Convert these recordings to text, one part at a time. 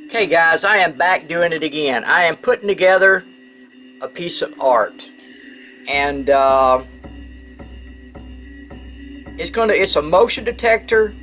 Okay guys, I am back doing it again. I am putting together a piece of art, and it's a motion detector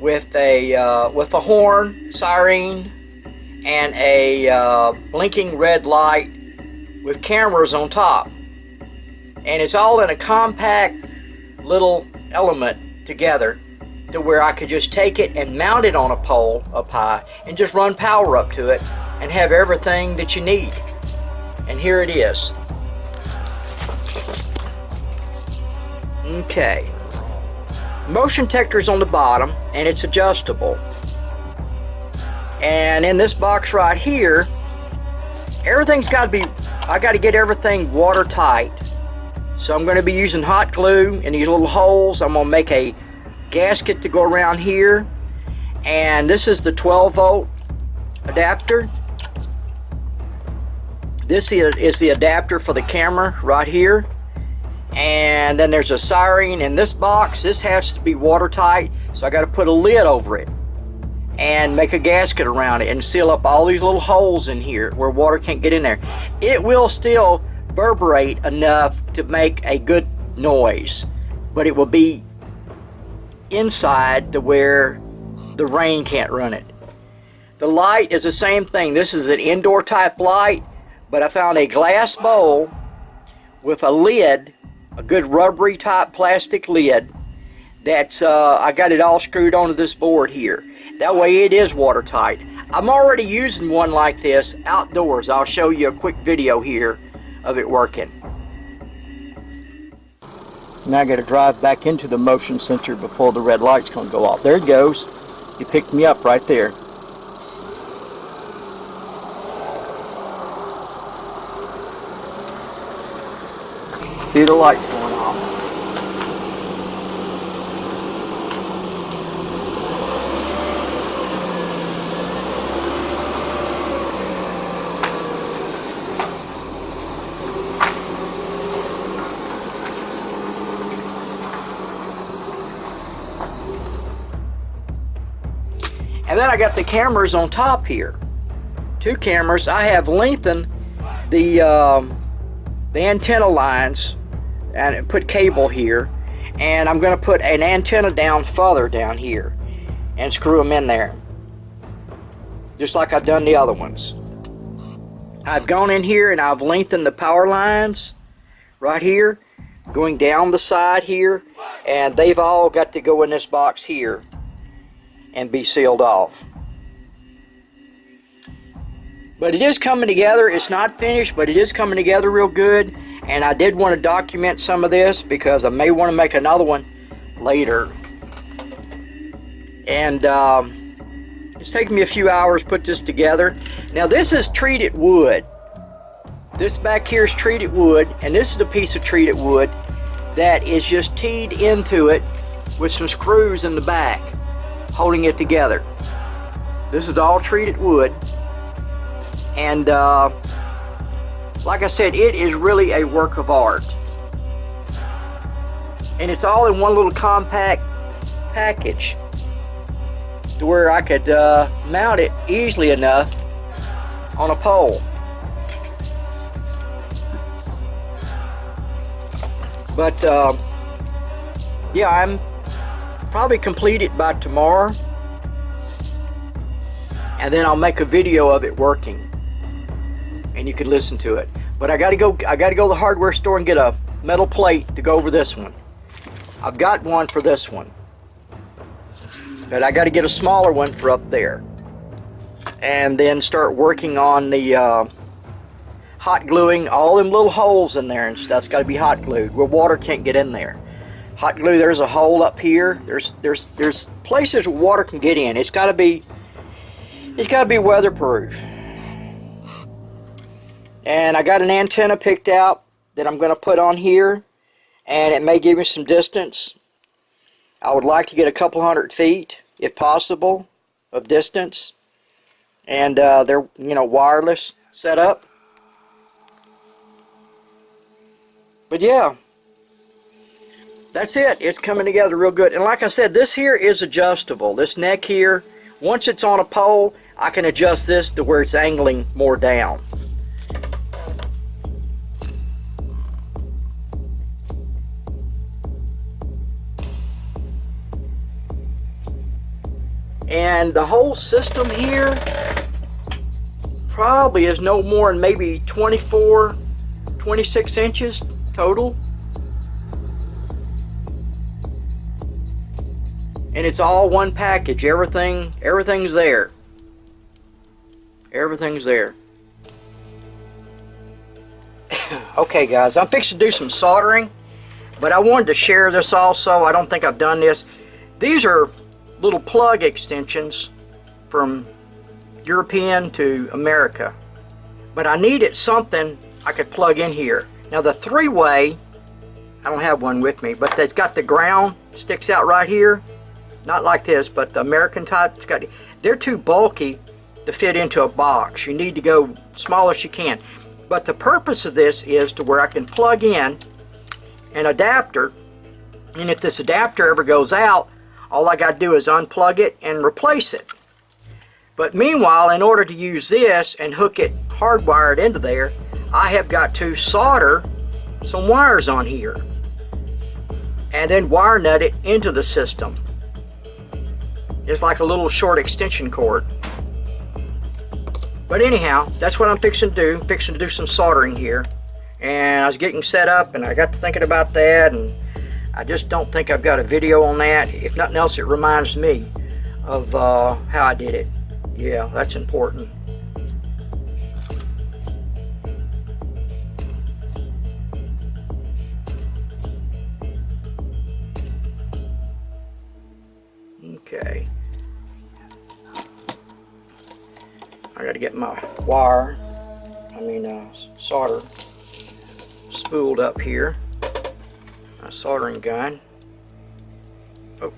with a horn, siren, and a blinking red light with cameras on top, and it's all in a compact little element together to where I could just take it and mount it on a pole up high and just run power up to it and have everything that you need. And here it is. Okay. Motion detector's on the bottom and it's adjustable. And in this box right here, everything's got to be, I got to get everything watertight. So I'm going to be using hot glue in these little holes. I'm going to make a gasket to go around here, and this is the 12-volt adapter. This is the adapter for the camera right here, and then there's a siren in this box. This has to be watertight, so I got to put a lid over it and make a gasket around it and seal up all these little holes in here where water can't get in there. It will still vibrate enough to make a good noise, but it will be inside to where the rain can't run it. The light is the same thing. This is an indoor type light, but I found a glass bowl with a lid, a good rubbery type plastic lid. That's I got it all screwed onto this board here. That way it is watertight. I'm already using one like this outdoors. I'll show you a quick video here of it working. Now I got to drive back into the motion sensor before the red light's going to go off. There it goes. It picked me up right there. See the lights going off. And then I got the cameras on top here. Two cameras. I have lengthened the antenna lines and put cable here. And I'm going to put an antenna down further down here and screw them in there, just like I've done the other ones. I've gone in here and I've lengthened the power lines right here, going down the side here, and they've all got to go in this box here and be sealed off. But it is coming together. It's not finished, but it is coming together real good, and I did want to document some of this because I may want to make another one later. And it's taken me a few hours to put this together. Now this is treated wood. This back here is treated wood, and this is a piece of treated wood that is just teed into it with some screws in the back holding it together. This is all treated wood, and like I said, it is really a work of art, and it's all in one little compact package to where I could mount it easily enough on a pole. But yeah, I'm probably complete it by tomorrow, and then I'll make a video of it working and you can listen to it. But I gotta go to the hardware store and get a metal plate to go over this one. I've got one for this one, but I got to get a smaller one for up there, and then start working on the hot gluing all them little holes in there, and stuff's got to be hot glued where water can't get in there. Hot glue, there's a hole up here. There's places where water can get in. It's got to be weatherproof. And I got an antenna picked out that I'm going to put on here, and it may give me some distance. I would like to get a couple 100 feet, if possible, of distance. And they're, wireless setup. But yeah, that's it. It's coming together real good. And like I said, this here is adjustable. This neck here, once it's on a pole, I can adjust this to where it's angling more down. And the whole system here probably is no more than maybe 24, 26 inches total. And it's all one package. Everything's there. Everything's there. Okay guys, I'm fixing to do some soldering, but I wanted to share this also. I don't think I've done this. These are little plug extensions from European to America, but I needed something I could plug in here. Now the three-way, I don't have one with me, but it's got the ground sticks out right here, not like this, but the American type, they're too bulky to fit into a box. You need to go small as you can. But the purpose of this is to where I can plug in an adapter, and if this adapter ever goes out, all I got to do is unplug it and replace it. But meanwhile, in order to use this and hook it hardwired into there, I have got to solder some wires on here and then wire nut it into the system. It's like a little short extension cord. But anyhow, that's what I'm fixing to do. Fixing to do some soldering here. And I was getting set up and I got to thinking about that, and I just don't think I've got a video on that. If nothing else, it reminds me of how I did it. Yeah, that's important. Okay. I got to get my wire, solder spooled up here. My soldering gun. Oh.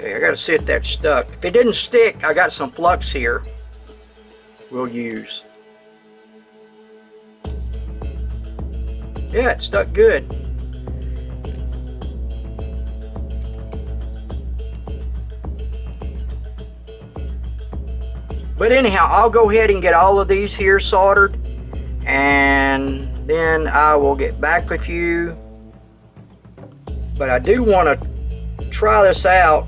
Okay, I got to see if that's stuck. If it didn't stick, I got some flux here we'll use. Yeah, it stuck good. But anyhow, I'll go ahead and get all of these here soldered, and then I will get back with you. But I do want to try this out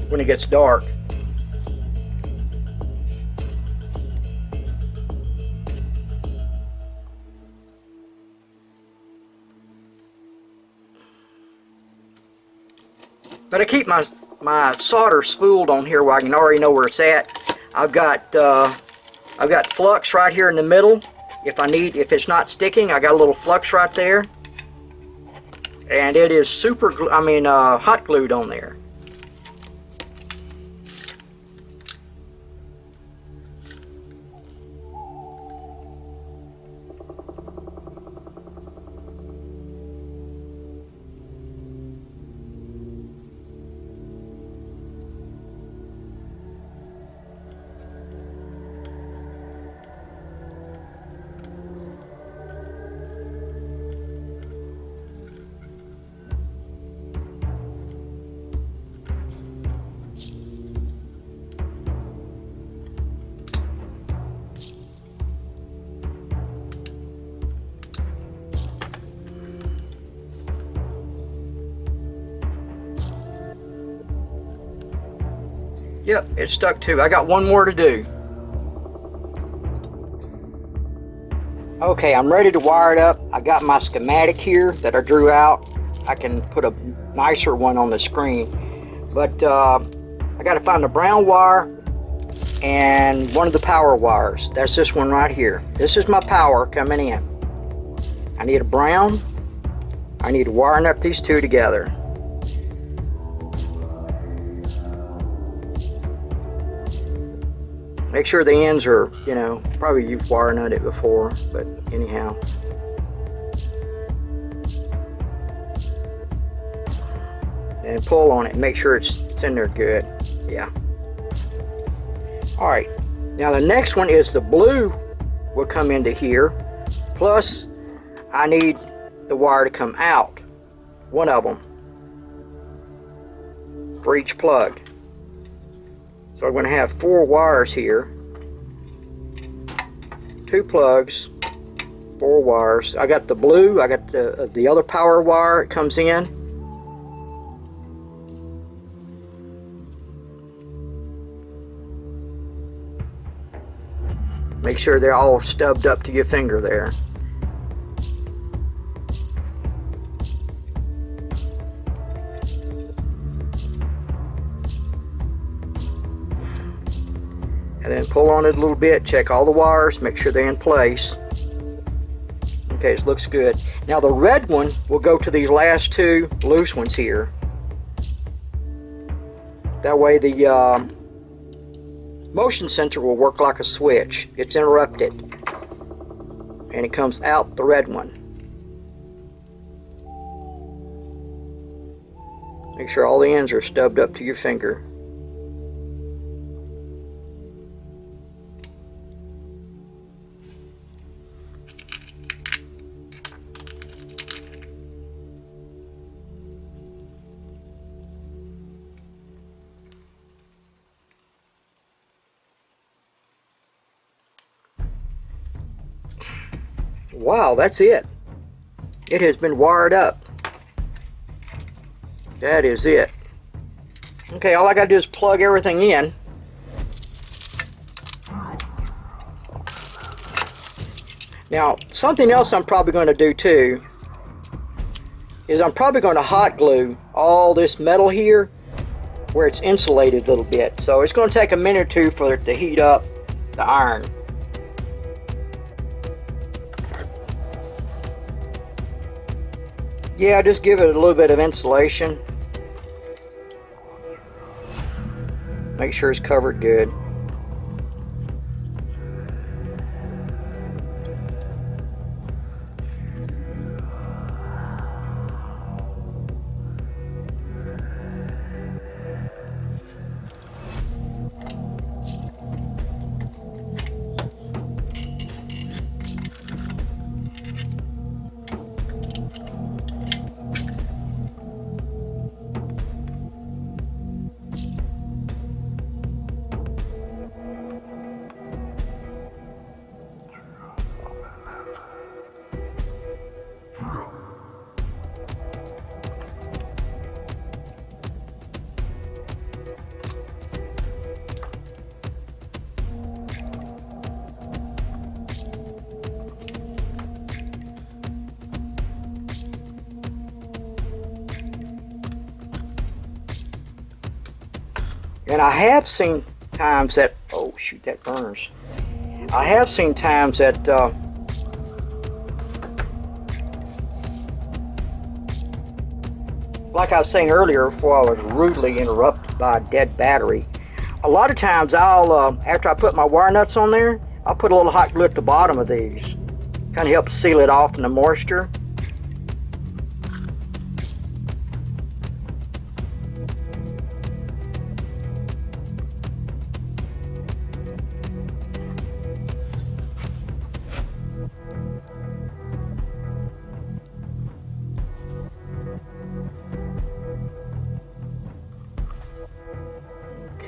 when it gets dark. But I keep my solder spooled on here where I can already know where it's at. I've got flux right here in the middle. If it's not sticking, I got a little flux right there, and it is hot glued on there. Yep, it's stuck too. I got one more to do. Okay, I'm ready to wire it up. I got my schematic here that I drew out. I can put a nicer one on the screen. But I got to find the brown wire and one of the power wires. That's this one right here. This is my power coming in. I need a brown. I need to wire up these two together. Make sure the ends are, you know, probably you've wire nut it before, but anyhow. And pull on it and make sure it's in there good. Yeah. Alright, now the next one is the blue will come into here, plus I need the wire to come out, one of them, for each plug. So I'm going to have 4 wires here, 2 plugs, 4 wires. I got the blue, I got the other power wire, it comes in. Make sure they're all stubbed up to your finger there. And then pull on it a little bit, check all the wires, make sure they're in place. Okay, it looks good. Now the red one will go to these last 2 loose ones here. That way the motion sensor will work like a switch. It's interrupted. And it comes out the red one. Make sure all the ends are stubbed up to your finger. Wow, that's it. It has been wired up. That is it. Okay, all I gotta do is plug everything in. Now, something else I'm probably going to do too is I'm probably going to hot glue all this metal here where it's insulated a little bit. So it's going to take a minute or two for it to heat up the iron. Yeah, just give it a little bit of insulation. Make sure it's covered good. And I have seen times that, oh shoot, that burns. I have seen times that like I was saying earlier before I was rudely interrupted by a dead battery, a lot of times I'll, after I put my wire nuts on there, I'll put a little hot glue at the bottom of these. Kind of helps seal it off in the moisture.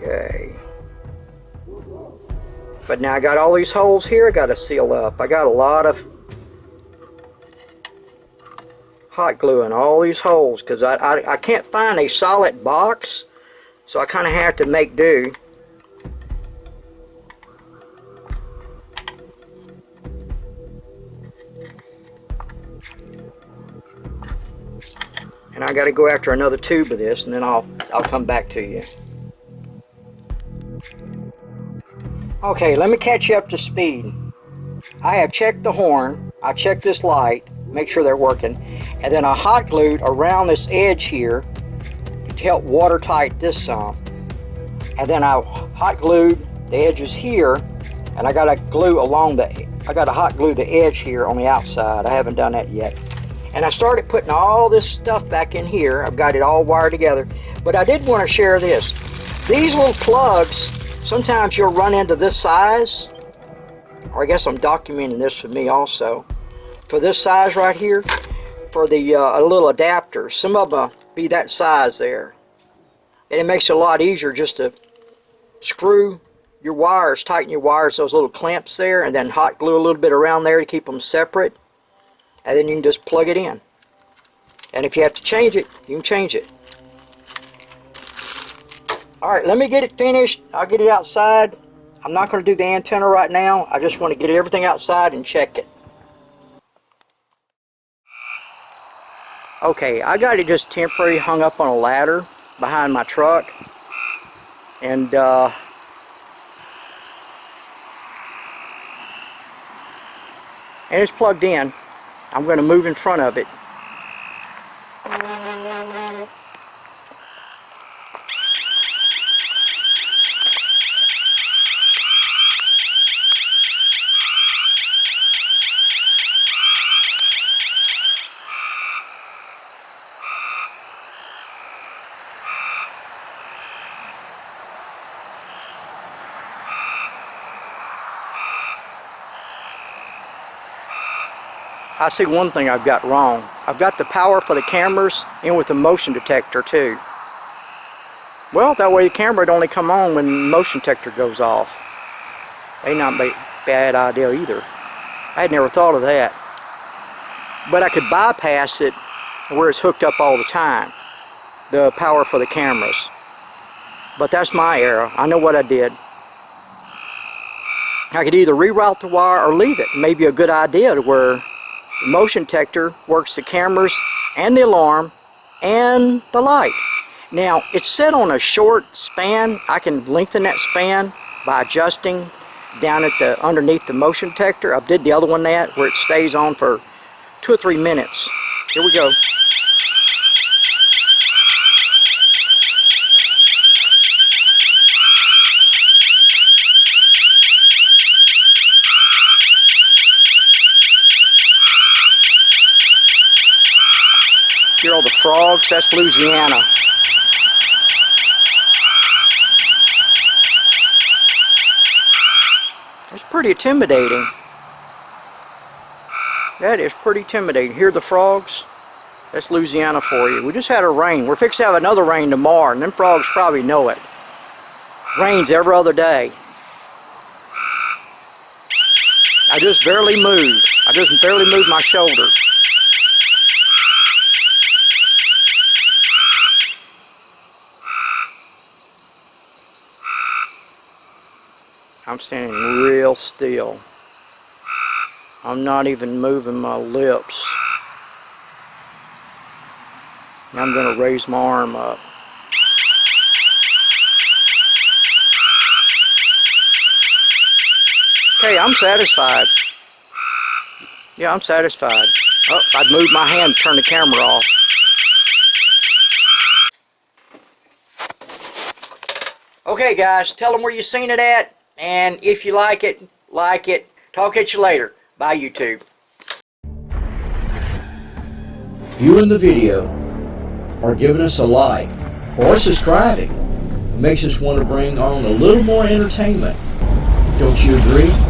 Okay. But now I got all these holes here I got to seal up. I got a lot of hot glue in all these holes because I can't find a solid box, so I kind of have to make do. And I got to go after another tube of this, and then I'll come back to you. Okay, let me catch you up to speed. I have checked the horn, I checked this light, make sure they're working, and then I hot glued around this edge here to help watertight this some. And then I hot glued the edges here, and I gotta hot glue the edge here on the outside. I haven't done that yet. And I started putting all this stuff back in here. I've got it all wired together. But I did want to share this. These little plugs, sometimes you'll run into this size, or I guess I'm documenting this for me also. For this size right here, for the a little adapter, some of them be that size there. And it makes it a lot easier just to screw your wires, tighten your wires, those little clamps there, and then hot glue a little bit around there to keep them separate. And then you can just plug it in. And if you have to change it, you can change it. Alright, let me get it finished. I'll get it outside. I'm not going to do the antenna right now. I just want to get everything outside and check it. Okay, I got it just temporarily hung up on a ladder behind my truck. And it's plugged in. I'm going to move in front of it. I see one thing I've got wrong. I've got the power for the cameras in with the motion detector too. Well, that way the camera would only come on when the motion detector goes off. Ain't not a bad idea either. I had never thought of that. But I could bypass it where it's hooked up all the time. The power for the cameras. But that's my error. I know what I did. I could either reroute the wire or leave it. Maybe a good idea to where the motion detector works the cameras and the alarm and the light. Now, it's set on a short span. I can lengthen that span by adjusting down at the underneath the motion detector. I did the other one that where it stays on for 2 or 3 minutes. Here we go. Hear all the frogs? That's Louisiana. It's pretty intimidating. That is pretty intimidating. Hear the frogs? That's Louisiana for you. We just had a rain. We're fixing to have another rain tomorrow, and them frogs probably know it. Rains every other day. I just barely moved. I just barely moved my shoulder. I'm standing real still. I'm not even moving my lips. I'm going to raise my arm up. Okay, I'm satisfied. Yeah, I'm satisfied. Oh, I'd move my hand to turn the camera off. Okay guys, tell them where you seen it at. And if you like it, like it. Talk at you later. Bye, YouTube. Viewing the video, or giving us a like, or subscribing, makes us want to bring on a little more entertainment. Don't you agree?